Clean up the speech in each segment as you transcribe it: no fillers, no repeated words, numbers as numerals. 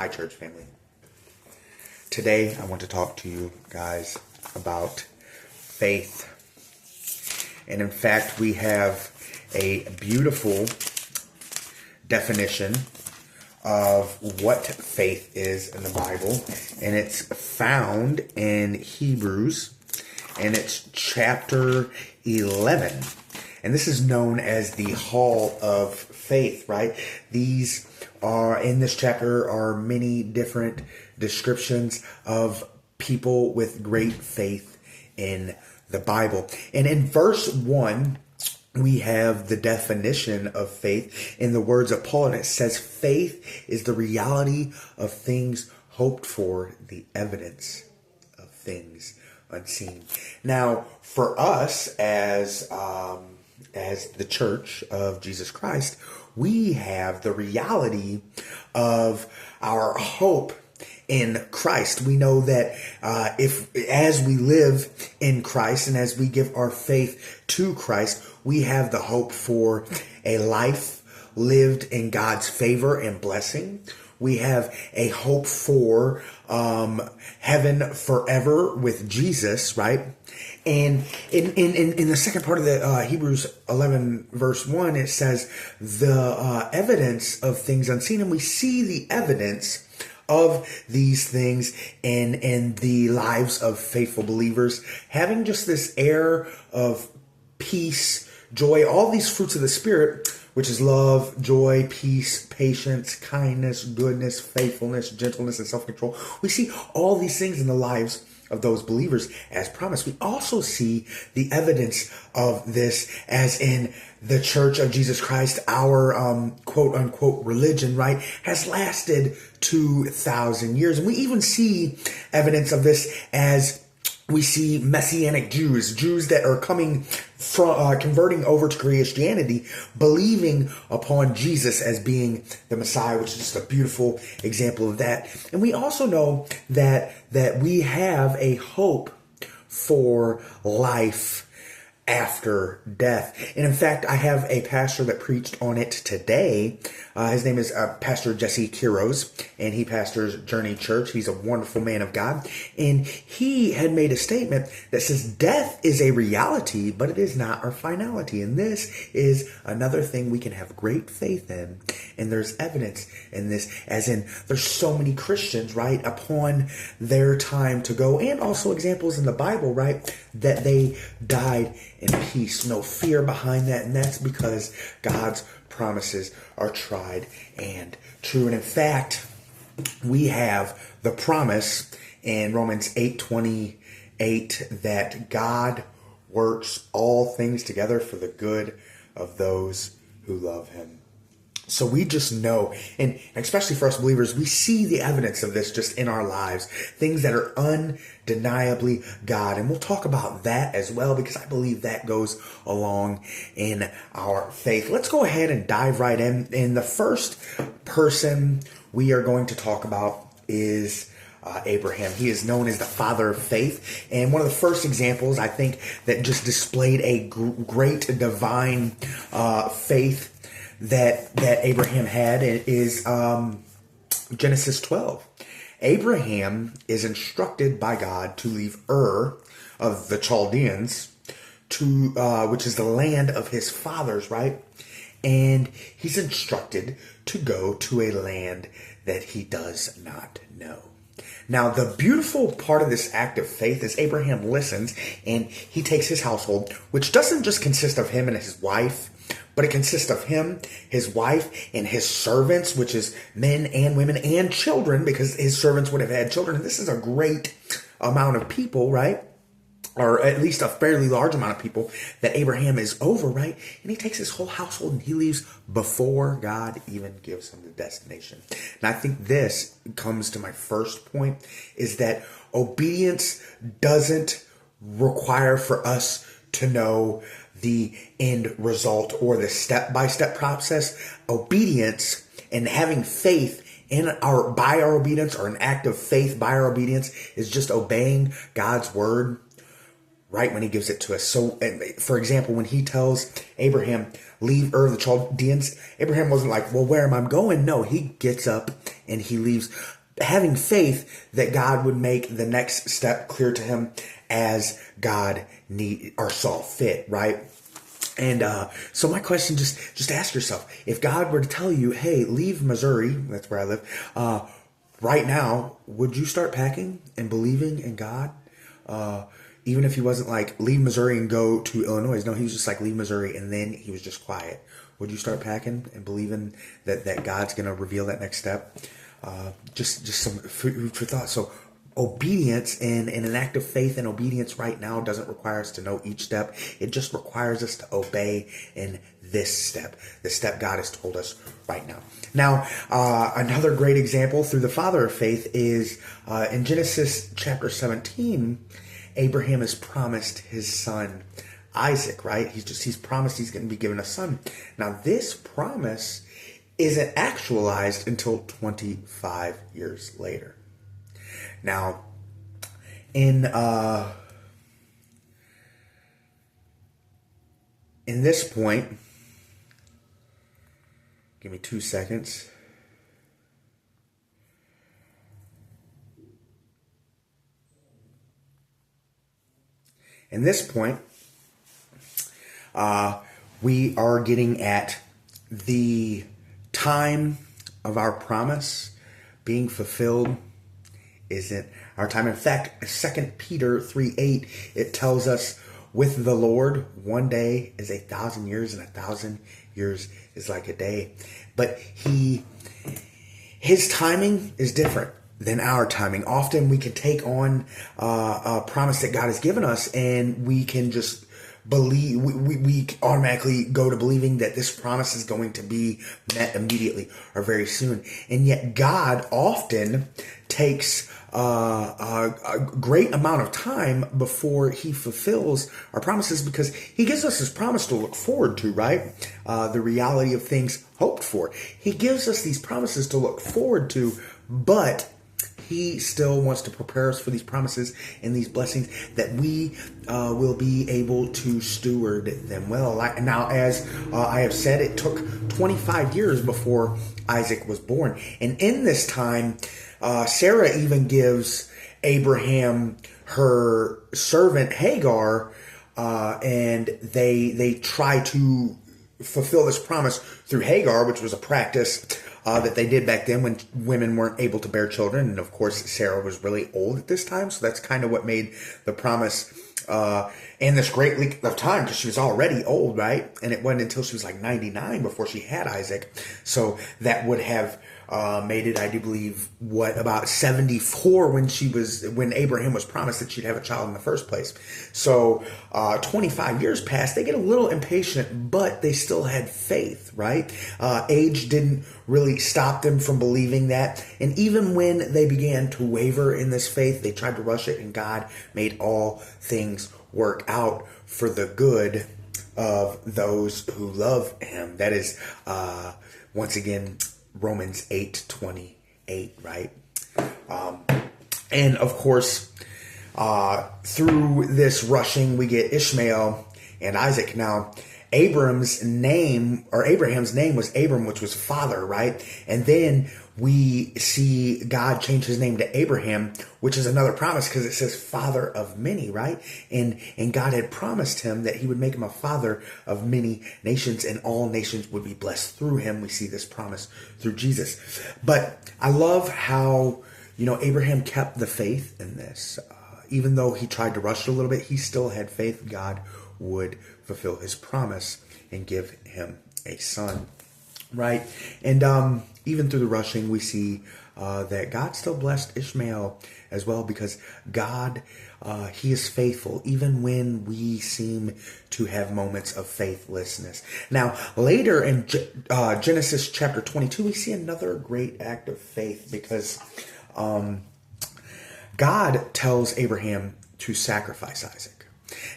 Hi, church family. Today, I want to talk to you guys about faith. And in fact, we have a beautiful definition of what faith is in the Bible. And it's found in Hebrews, and it's chapter 11. And this is known as the Hall of Faith, right? These are, in this chapter, are many different descriptions of people with great faith in the Bible. And in verse 1, we have the definition of faith in the words of Paul, and it says, faith is the reality of things hoped for, the evidence of things unseen. Now, for us as the Church of Jesus Christ, we have the reality of our hope in Christ. We know that as we live in Christ and as we give our faith to Christ, we have the hope for a life lived in God's favor and blessing. We have a hope for heaven forever with Jesus, right? And in the second part of the Hebrews 11 verse 1, it says the evidence of things unseen, and we see the evidence of these things in the lives of faithful believers, having just this air of peace, joy, all these fruits of the Spirit, which is love, joy, peace, patience, kindness, goodness, faithfulness, gentleness, and self-control. We see all these things in the lives of those believers as promised. We also see the evidence of this as in the Church of Jesus Christ. Our quote unquote religion, right, has lasted 2,000 years. And we even see evidence of this as we see Messianic Jews that are coming from converting over to Christianity, believing upon Jesus as being the Messiah, which is just a beautiful example of that. And we also know that we have a hope for life after death. And in fact, I have a pastor that preached on it today. His name is Pastor Jesse Quiroz, and he pastors Journey Church. He's a wonderful man of God. And he had made a statement that says death is a reality, but it is not our finality. And this is another thing we can have great faith in. And there's evidence in this, as in there's so many Christians, right, upon their time to go, and also examples in the Bible, right, that they died in peace, no fear behind that. And that's because God's promises are tried and true. And in fact, we have the promise in Romans 8:28 that God works all things together for the good of those who love him. So we just know, and especially for us believers, we see the evidence of this just in our lives, things that are undeniably God. And we'll talk about that as well, because I believe that goes along in our faith. Let's go ahead and dive right in. And the first person we are going to talk about is Abraham. He is known as the father of faith. And one of the first examples, I think, that just displayed a great divine faith that Abraham had is Genesis 12. Abraham is instructed by God to leave Ur of the Chaldeans, which is the land of his fathers, right? And he's instructed to go to a land that he does not know. Now, the beautiful part of this act of faith is Abraham listens, and he takes his household, which doesn't just consist of him and his wife, but it consists of him, his wife, and his servants, which is men and women and children, because his servants would have had children. And this is a great amount of people, right? Or at least a fairly large amount of people that Abraham is over, right? And he takes his whole household and he leaves before God even gives him the destination. And I think this comes to my first point, is that obedience doesn't require for us to know the end result or the step-by-step process. Obedience and having faith by our obedience, or an act of faith by our obedience, is just obeying God's word right when he gives it to us. So, for example, when he tells Abraham, leave Ur of the Chaldeans, Abraham wasn't like, well, where am I going? No, he gets up and he leaves, having faith that God would make the next step clear to him as God saw fit, right? And so my question, just ask yourself, if God were to tell you, hey, leave Missouri, that's where I live, right now, would you start packing and believing in God? Even if he wasn't like, leave Missouri and go to Illinois. No, he was just like, leave Missouri, and then he was just quiet. Would you start packing and believing that God's going to reveal that next step? Just some food for thought. So obedience and an act of faith and obedience right now doesn't require us to know each step. It just requires us to obey in this step, the step God has told us right now. Now, another great example through the father of faith is in Genesis chapter 17, Abraham is promised his son Isaac, right? He's promised he's going to be given a son. Now, this promise isn't actualized until 25 years later. Now, in this point, give me 2 seconds. In this point, we are getting at the time of our promise being fulfilled isn't our time. In fact, 2 Peter 3:8, it tells us, with the Lord, one day is 1,000 years, and 1,000 years is like a day. But his timing is different than our timing. Often we can take on a promise that God has given us, and we can just believe, we automatically go to believing that this promise is going to be met immediately or very soon. And yet God often takes a great amount of time before he fulfills our promises, because he gives us his promise to look forward to, right? The reality of things hoped for. He gives us these promises to look forward to, but he still wants to prepare us for these promises and these blessings that we will be able to steward them well. Now, as I have said, it took 25 years before Isaac was born. And in this time, Sarah even gives Abraham her servant Hagar, and they try to fulfill this promise through Hagar, which was a practice that they did back then when women weren't able to bear children. And of course, Sarah was really old at this time. So that's kind of what made the promise in this great length of time, because she was already old, right? And it wasn't until she was like 99 before she had Isaac. So that would have made it, I do believe, about 74 when Abraham was promised that she'd have a child in the first place. So 25 years passed. They get a little impatient, but they still had faith, right? Age didn't really stop them from believing that. And even when they began to waver in this faith, they tried to rush it, and God made all things work out for the good of those who love him. That is, once again, Romans 8:28, right? And of course, through this rushing, we get Ishmael and Isaac. Now, Abraham's name was Abram, which was father, right? And then we see God change his name to Abraham, which is another promise, because it says father of many, right? And God had promised him that he would make him a father of many nations, and all nations would be blessed through him. We see this promise through Jesus. But I love how, Abraham kept the faith in this. Even though he tried to rush it a little bit, he still had faith God would fulfill his promise and give him a son, right? And even through the rushing, we see that God still blessed Ishmael as well, because God, he is faithful even when we seem to have moments of faithlessness. Now, later in Genesis chapter 22, we see another great act of faith, because God tells Abraham to sacrifice Isaac.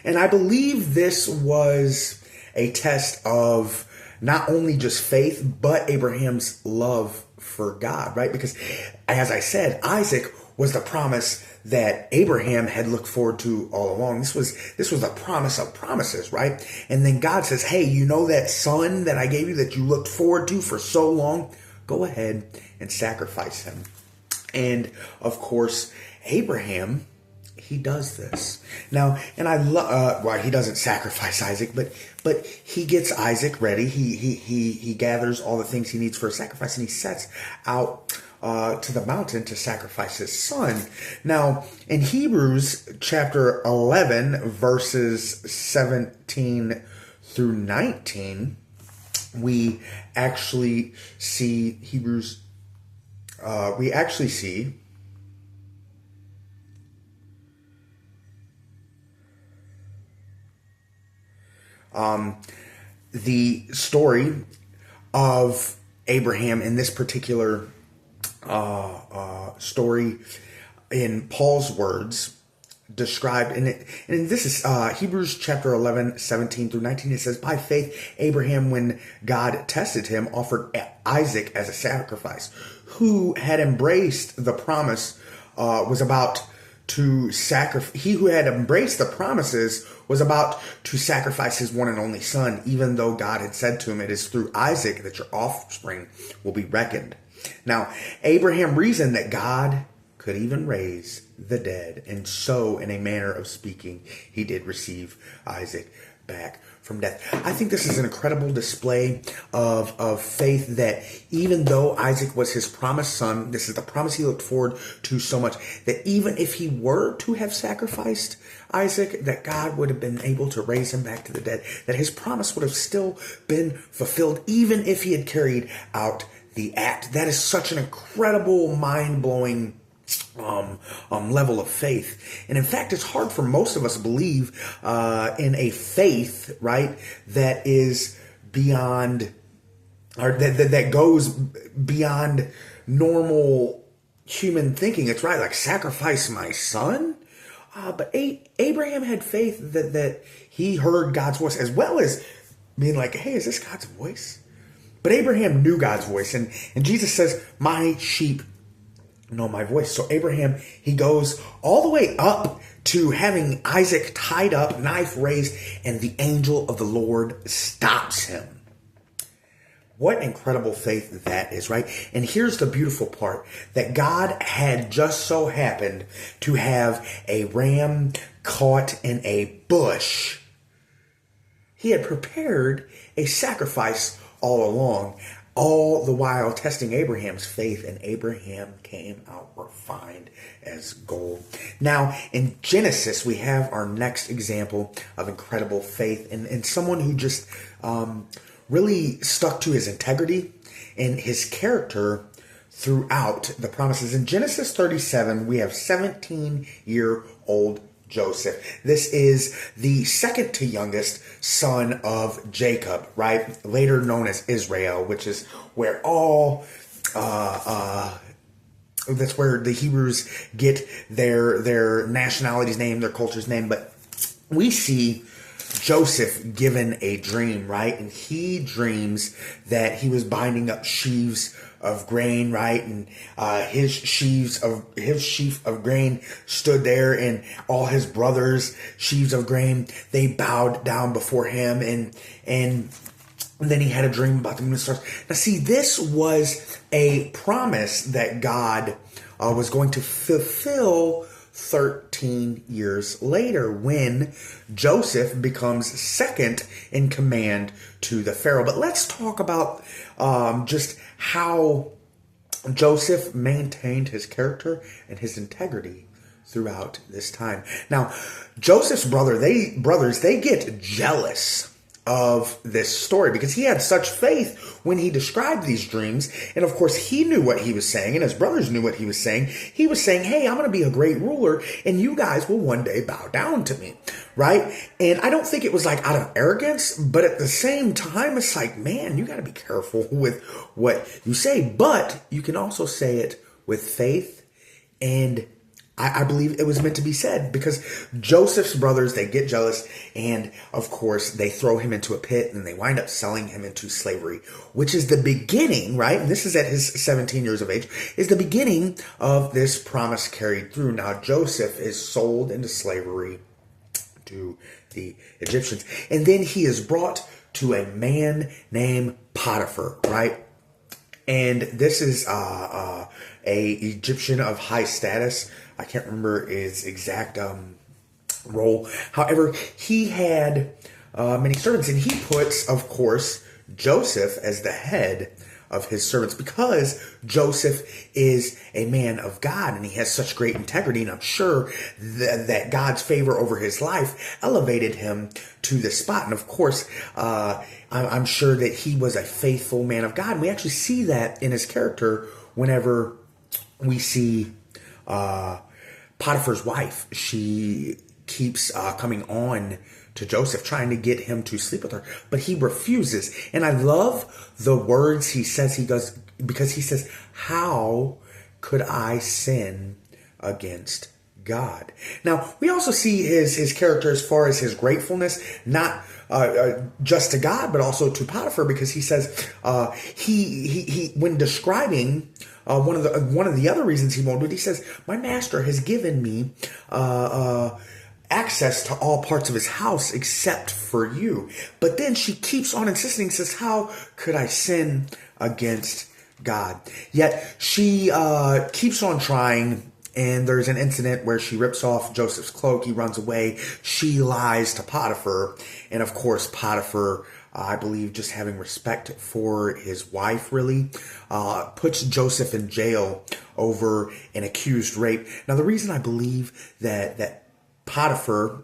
And I believe this was a test of not only just faith, but Abraham's love for God, right? Because, as I said, Isaac was the promise that Abraham had looked forward to all along. This was the promise of promises, right? And then God says, hey, you know that son that I gave you that you looked forward to for so long? Go ahead and sacrifice him. And of course, Abraham, he does this. Now, and I love, well, he doesn't sacrifice Isaac, but he gets Isaac ready. He gathers all the things he needs for a sacrifice, and he sets out to the mountain to sacrifice his son. Now, in Hebrews chapter 11, verses 17 through 19, we actually see the story of Abraham in this particular story, in Paul's words, described in it. And this is Hebrews chapter 11, 17 through 19. It says, by faith, Abraham, when God tested him, offered Isaac as a sacrifice. Who had embraced the promise was about to sacrifice. He who had embraced the promises was about to sacrifice his one and only son, even though God had said to him, it is through Isaac that your offspring will be reckoned. Now, Abraham reasoned that God could even raise the dead, and so, in a manner of speaking, he did receive Isaac back from death. I think this is an incredible display of faith, that even though Isaac was his promised son, this is the promise he looked forward to so much, that even if he were to have sacrificed Isaac, that God would have been able to raise him back to the dead, that his promise would have still been fulfilled, even if he had carried out the act. That is such an incredible, mind-blowing level of faith. And in fact, it's hard for most of us to believe in a faith, right, that is beyond, or that goes beyond normal human thinking. It's right, like, sacrifice my son? But Abraham had faith that he heard God's voice, as well as being like, hey, is this God's voice? But Abraham knew God's voice, and Jesus says, my sheep know my voice. So Abraham, he goes all the way up to having Isaac tied up, knife raised, and the angel of the Lord stops him. What incredible faith that is, right? And here's the beautiful part, that God had just so happened to have a ram caught in a bush. He had prepared a sacrifice all along, all the while testing Abraham's faith, and Abraham came out refined as gold. Now, in Genesis, we have our next example of incredible faith, and someone who just really stuck to his integrity and his character throughout the promises. In Genesis 37, we have 17-year-old Joseph. This is the second to youngest son of Jacob, right? Later known as Israel, which is where that's where the Hebrews get their nationality's name, their culture's name. But we see Joseph given a dream, right? And he dreams that he was binding up sheaves of grain, right? And his sheaf of grain stood there, and all his brothers' sheaves of grain, they bowed down before him, and then he had a dream about the moon and stars. Now, see, this was a promise that God was going to fulfill 13 years later, when Joseph becomes second in command to the Pharaoh. But let's talk about just how Joseph maintained his character and his integrity throughout this time. Now, Joseph's brothers, they get jealous of this story, because he had such faith when he described these dreams. And of course, he knew what he was saying, and his brothers knew what he was saying. He was saying, hey, I'm going to be a great ruler, and you guys will one day bow down to me, right? And I don't think it was like out of arrogance, but at the same time, it's like, man, you got to be careful with what you say. But you can also say it with faith and I believe it was meant to be said, because Joseph's brothers, they get jealous, and of course they throw him into a pit, and they wind up selling him into slavery, which is the beginning, right? And this is at his 17 years of age, is the beginning of this promise carried through. Now Joseph is sold into slavery to the Egyptians, and then he is brought to a man named Potiphar, right? And this is a Egyptian of high status. I can't remember his exact role. However, he had many servants, and he puts, of course, Joseph as the head of his servants, because Joseph is a man of God and he has such great integrity, and I'm sure that God's favor over his life elevated him to this spot. And of course, I'm sure that he was a faithful man of God, and we actually see that in his character whenever we see Potiphar's wife. She keeps coming on to Joseph, trying to get him to sleep with her, but he refuses. And I love the words he says. He goes, because he says, "How could I sin against God?" Now, we also see his character as far as his gratefulness, not just to God, but also to Potiphar, because he says he when describing one of the other reasons he won't do it, he says, "My master has given me access to all parts of his house except for you." But then she keeps on insisting, says, "How could I sin against God?" Yet she keeps on trying, and there's an incident where she rips off Joseph's cloak. He runs away. She lies to Potiphar, and of course Potiphar, I believe, just having respect for his wife, really, puts Joseph in jail over an accused rape. Now, the reason I believe that Potiphar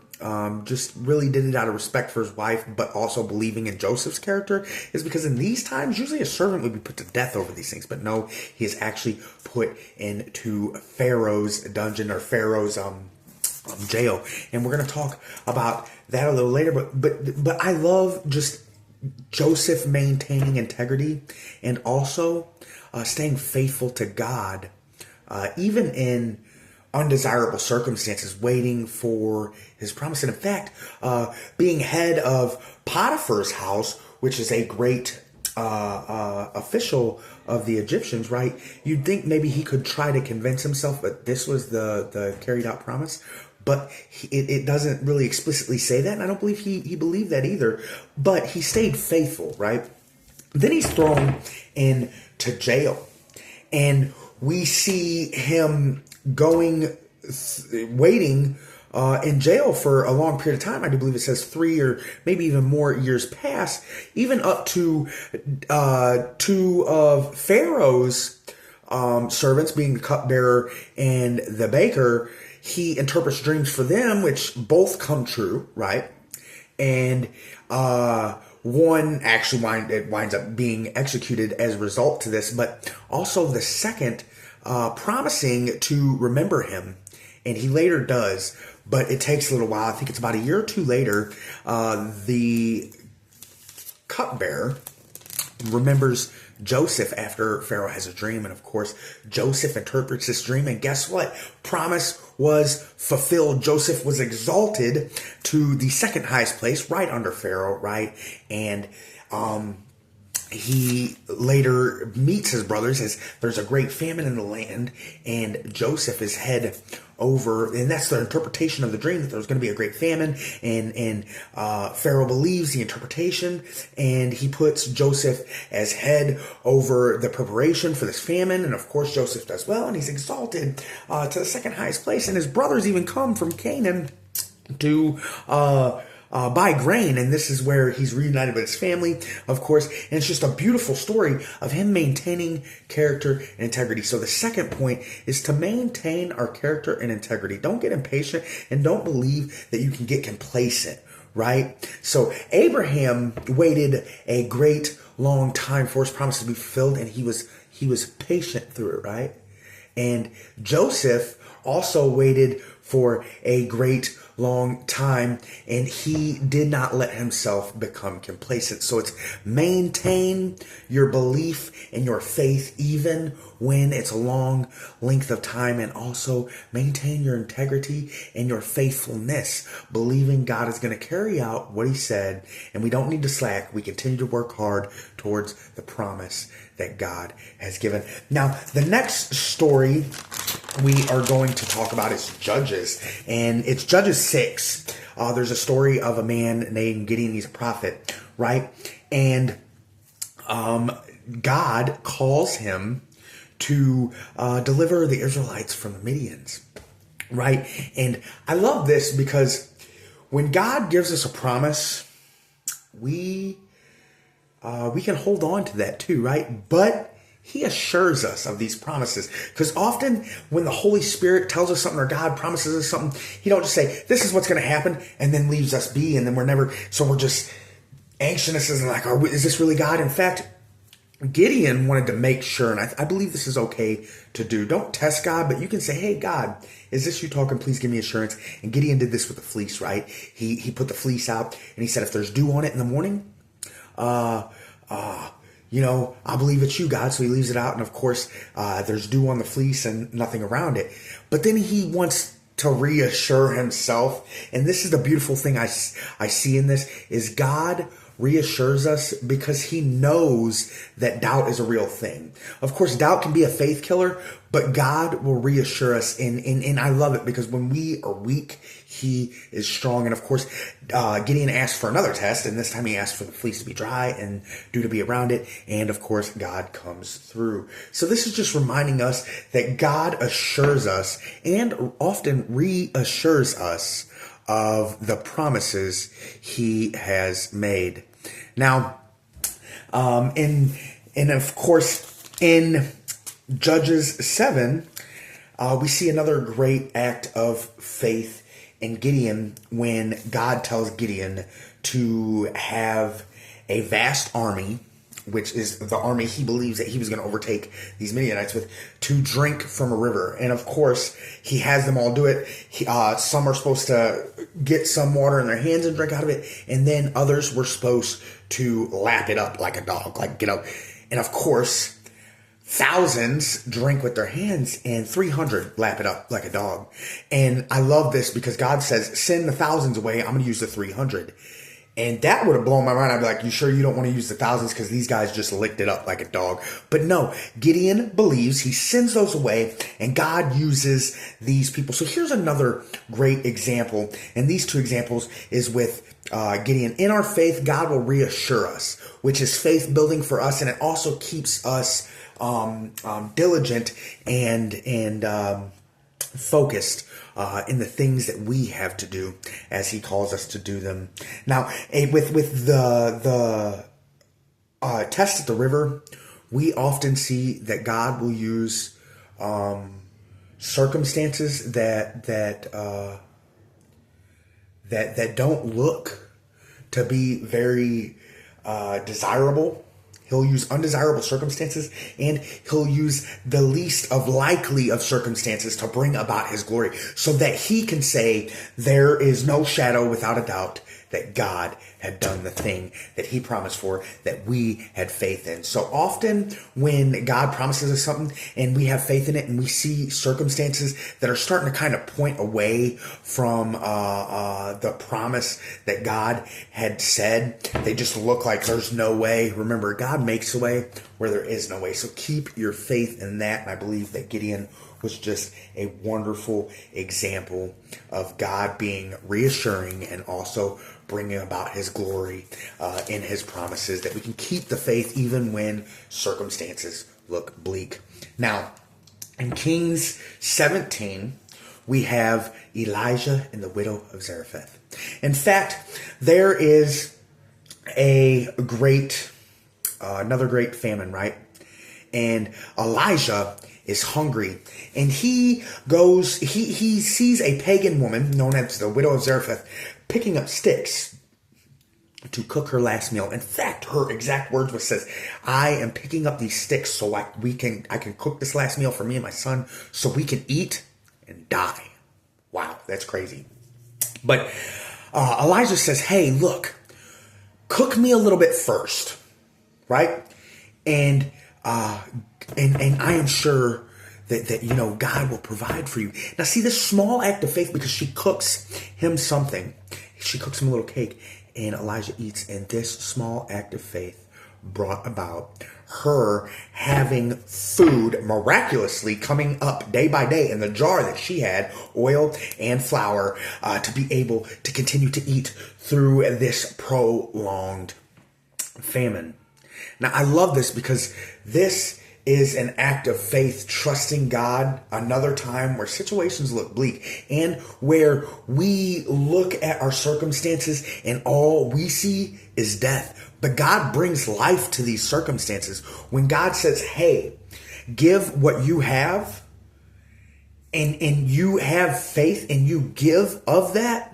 just really did it out of respect for his wife, but also believing in Joseph's character, is because in these times, usually a servant would be put to death over these things. But no, he is actually put into Pharaoh's dungeon, or Pharaoh's jail. And we're going to talk about that a little later. But I love just Joseph maintaining integrity, and also staying faithful to God, even in undesirable circumstances, waiting for his promise. And in fact, being head of Potiphar's house, which is a great official of the Egyptians, right? You'd think maybe he could try to convince himself, but this was the carried out promise. But it doesn't really explicitly say that, and I don't believe he believed that either. But he stayed faithful, right? Then he's thrown into jail, and we see him waiting in jail for a long period of time. I do believe it says 3 or maybe even more years pass, even up to 2 of Pharaoh's servants, being the cupbearer and the baker. He interprets dreams for them, which both come true, right? And one actually winds up being executed as a result to this, but also the second promising to remember him, and he later does, but it takes a little while. I think it's about a year or two later, the cupbearer remembers Joseph after Pharaoh has a dream, and of course Joseph interprets this dream, and guess what? Promise was fulfilled. Joseph was exalted to the second highest place, right under Pharaoh, right? And he later meets his brothers as there's a great famine in the land, and Joseph is head over, and that's the interpretation of the dream, that there's going to be a great famine, and Pharaoh believes the interpretation, and he puts Joseph as head over the preparation for this famine, and of course Joseph does well, and he's exalted to the second highest place, and his brothers even come from Canaan to buy grain, and this is where he's reunited with his family, of course, and it's just a beautiful story of him maintaining character and integrity. So the second point is to maintain our character and integrity. Don't get impatient, and don't believe that you can get complacent, right? So Abraham waited a great long time for his promise to be fulfilled, and he was patient through it, right? And Joseph also waited for a great long time, and he did not let himself become complacent. So it's maintain your belief and your faith even when it's a long length of time, and also maintain your integrity and your faithfulness, believing God is going to carry out what he said, and we don't need to slack. We continue to work hard towards the promise that God has given. Now, the next story we are going to talk about is Judges, and it's Judges 6. There's a story of a man named Gideon. He's a prophet, right? And God calls him to deliver the Israelites from the Midians, right? And I love this because when God gives us a promise, we can hold on to that too, right? But he assures us of these promises, because often when the Holy Spirit tells us something or God promises us something, he don't just say, this is what's going to happen, and then leaves us be, and then we're just anxious and like, is this really God? In fact, Gideon wanted to make sure, and I believe this is okay to do. Don't test God, but you can say, hey, God, is this you talking? Please give me assurance. And Gideon did this with the fleece, right? He put the fleece out, and he said, if there's dew on it in the morning, I believe it's you, God. So he leaves it out. And of course, there's dew on the fleece and nothing around it. But then he wants to reassure himself. And this is the beautiful thing I see in this is God reassures us because he knows that doubt is a real thing. Of course, doubt can be a faith killer, but God will reassure us. And I love it because when we are weak, he is strong. And of course, Gideon asked for another test, and this time he asked for the fleece to be dry and dew to be around it. And of course, God comes through. So this is just reminding us that God assures us and often reassures us of the promises he has made. Now, and of course, in Judges 7, we see another great act of faith in Gideon when God tells Gideon to have a vast army, which is the army he believes that he was going to overtake these Midianites with, to drink from a river. And of course, he has them all do it. Some are supposed to get some water in their hands and drink out of it, and then others were supposed to lap it up like a dog, like get up. And of course, thousands drink with their hands, and 300 lap it up like a dog. And I love this because God says, send the thousands away. I'm going to use the 300. And that would have blown my mind. I'd be like, you sure you don't want to use the thousands because these guys just licked it up like a dog? But no, Gideon believes, he sends those away, and God uses these people. So here's another great example. And these two examples is with Gideon. In our faith, God will reassure us, which is faith building for us. And it also keeps us diligent and focused in the things that we have to do as he calls us to do them. Now, with the test at the river, we often see that God will use circumstances that don't look to be very desirable. He'll use undesirable circumstances, and he'll use the least of likely of circumstances to bring about his glory, so that he can say there is no shadow without a doubt that God had done the thing that he promised for, that we had faith in. So often when God promises us something and we have faith in it, and we see circumstances that are starting to kind of point away from the promise that God had said, they just look like there's no way. Remember, God makes a way where there is no way. So keep your faith in that. And I believe that Gideon was just a wonderful example of God being reassuring and also bringing about his glory in his promises, that we can keep the faith even when circumstances look bleak. Now, in Kings 17, we have Elijah and the widow of Zarephath. In fact, there is another great famine, right? And Elijah is hungry, and he sees a pagan woman known as the widow of Zarephath picking up sticks to cook her last meal. In fact, her exact words was says, I am picking up these sticks so I can cook this last meal for me and my son so we can eat and die. Wow, that's crazy. But Elijah says, hey, look, cook me a little bit first, right? And I am sure that God will provide for you. Now, see this small act of faith, because she cooks him something. She cooks him a little cake, and Elijah eats. And this small act of faith brought about her having food miraculously coming up day by day in the jar that she had, oil and flour, to be able to continue to eat through this prolonged famine. Now, I love this because this is an act of faith, trusting God. Another time where situations look bleak and where we look at our circumstances and all we see is death. But God brings life to these circumstances. When God says, hey, give what you have, and you have faith and you give of that,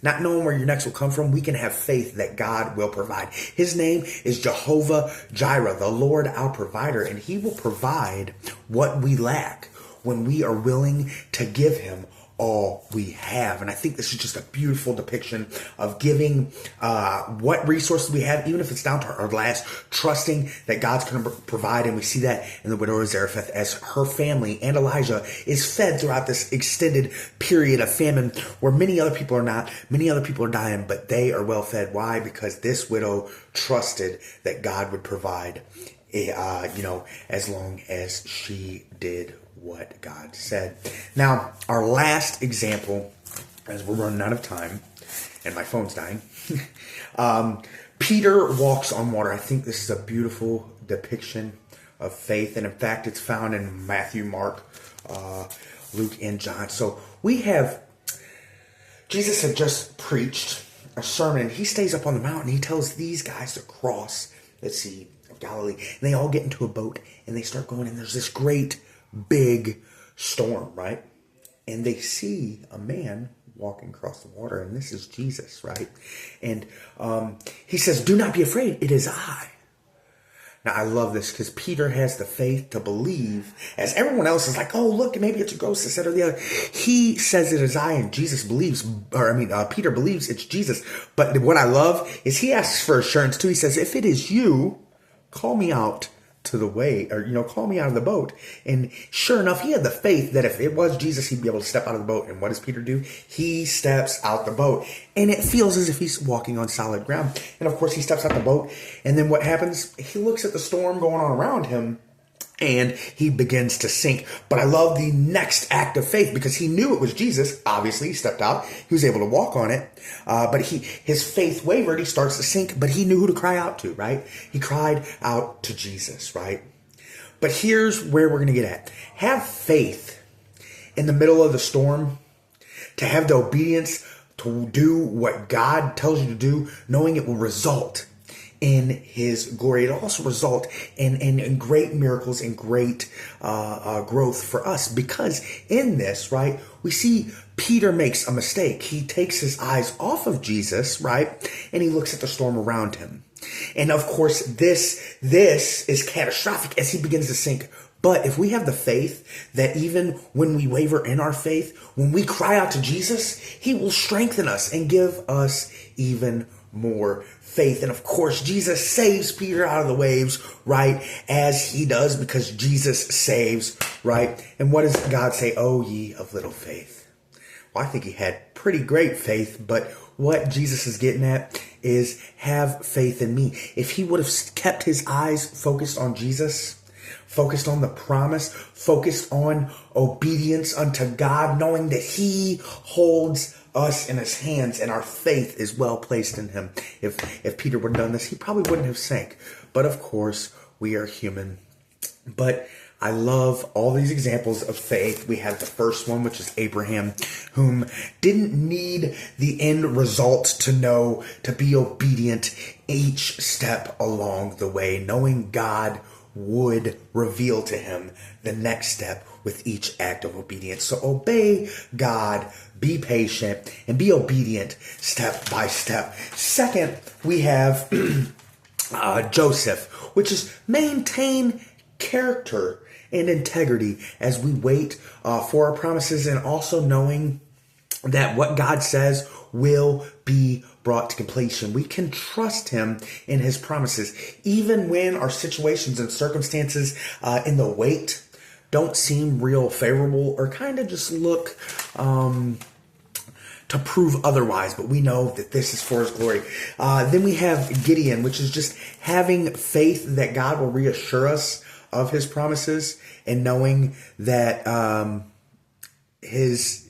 not knowing where your next will come from, we can have faith that God will provide. His name is Jehovah Jireh, the Lord our provider, and he will provide what we lack when we are willing to give him all we have. And I think this is just a beautiful depiction of giving what resources we have, even if it's down to our last, trusting that God's going to provide. And we see that in the widow of Zarephath as her family and Elijah is fed throughout this extended period of famine where many other people are not. Many other people are dying, but they are well fed. Why? Because this widow trusted that God would provide, as long as she did what God said. Now, our last example, as we're running out of time, and my phone's dying, Peter walks on water. I think this is a beautiful depiction of faith, and in fact, it's found in Matthew, Mark, Luke, and John. So we have, Jesus had just preached a sermon. He stays up on the mountain. He tells these guys to cross the Sea of Galilee, and they all get into a boat, and they start going, and there's this great big storm, right? And they see a man walking across the water, and this is Jesus, right? And he says, do not be afraid, it is I. Now, I love this because Peter has the faith to believe, as everyone else is like, oh, look, maybe it's a ghost, this, that, or the other. He says it is I, and Jesus believes, Peter believes it's Jesus. But what I love is he asks for assurance too. He says, if it is you, call me out to the way, or, call me out of the boat. And sure enough, he had the faith that if it was Jesus, he'd be able to step out of the boat. And what does Peter do? He steps out the boat, and it feels as if he's walking on solid ground. And of course, he steps out the boat. And then what happens? He looks at the storm going on around him, and he begins to sink. But I love the next act of faith because he knew it was Jesus. Obviously, he stepped out. He was able to walk on it. But his faith wavered. He starts to sink, but he knew who to cry out to, right? He cried out to Jesus, right? But here's where we're going to get at. Have faith in the middle of the storm, to have the obedience to do what God tells you to do, knowing it will result in his glory. It'll also result in great miracles and great growth for us, because in this, right, we see Peter makes a mistake. He takes his eyes off of Jesus, right, and he looks at the storm around him. And of course, this is catastrophic as he begins to sink. But if we have the faith that even when we waver in our faith, when we cry out to Jesus, he will strengthen us and give us even more faith. And of course, Jesus saves Peter out of the waves, right, as he does, because Jesus saves, right? And what does God say? Oh, ye of little faith. Well, I think he had pretty great faith, but what Jesus is getting at is have faith in me. If he would have kept his eyes focused on Jesus, focused on the promise, focused on obedience unto God, knowing that he holds us in his hands and our faith is well placed in him. If Peter would have done this, he probably wouldn't have sank. But of course, we are human. But I love all these examples of faith. We have the first one, which is Abraham, whom didn't need the end result to know, to be obedient each step along the way, knowing God would reveal to him the next step with each act of obedience. So obey God, be patient, and be obedient step by step. Second, we have Joseph, which is maintain character and integrity as we wait for our promises, and also knowing that what God says will be brought to completion. We can trust him in his promises, even when our situations and circumstances in the wait don't seem real favorable or kind of just look to prove otherwise, but we know that this is for his glory. Then we have Gideon, which is just having faith that God will reassure us of his promises and knowing that his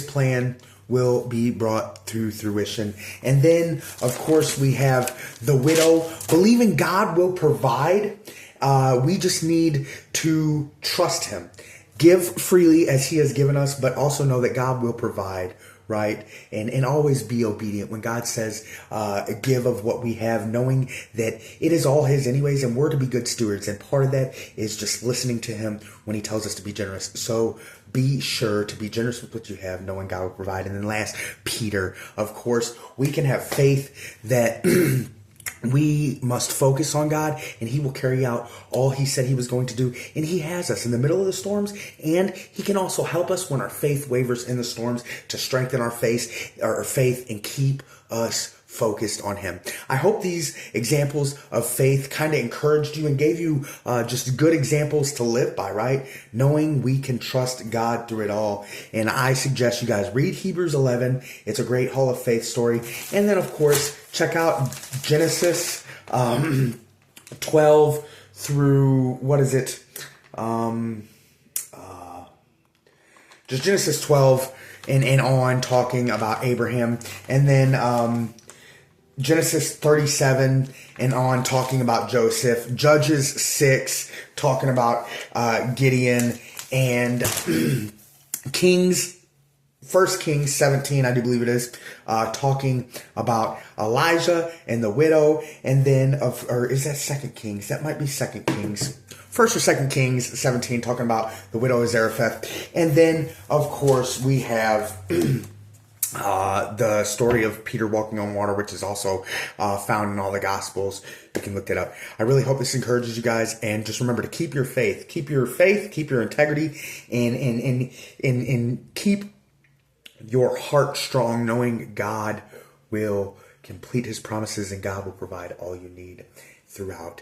plan will be brought to fruition. And then, of course, we have the widow, believing God will provide. We just need to trust him. Give freely as he has given us, but also know that God will provide, right? And always be obedient. When God says, give of what we have, knowing that it is all his anyways, and we're to be good stewards. And part of that is just listening to him when he tells us to be generous. So be sure to be generous with what you have, knowing God will provide. And then last, Peter. Of course, we can have faith that we must focus on God and he will carry out all he said he was going to do. And he has us in the middle of the storms, and he can also help us when our faith wavers in the storms to strengthen our faith and keep us focused on him. I hope these examples of faith kind of encouraged you and gave you just good examples to live by, right? Knowing we can trust God through it all. And I suggest you guys read Hebrews 11. It's a great Hall of Faith story. And then, of course, check out Genesis 12 through, just Genesis 12 and on, talking about Abraham. And then Genesis 37 and on, talking about Joseph. Judges 6, talking about Gideon. And First Kings 17, I do believe it is, talking about Elijah and the widow. And then, or is that Second Kings? That might be Second Kings. First or Second Kings 17, talking about the widow of Zarephath. And then, of course, we have the story of Peter walking on water, which is also found in all the Gospels. You can look that up. I really hope this encourages you guys, and just remember to keep your faith, keep your integrity, and keep your heart strong, knowing God will complete his promises and God will provide all you need throughout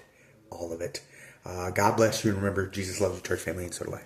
all of it. God bless you, and remember, Jesus loves you, church family, and so do I.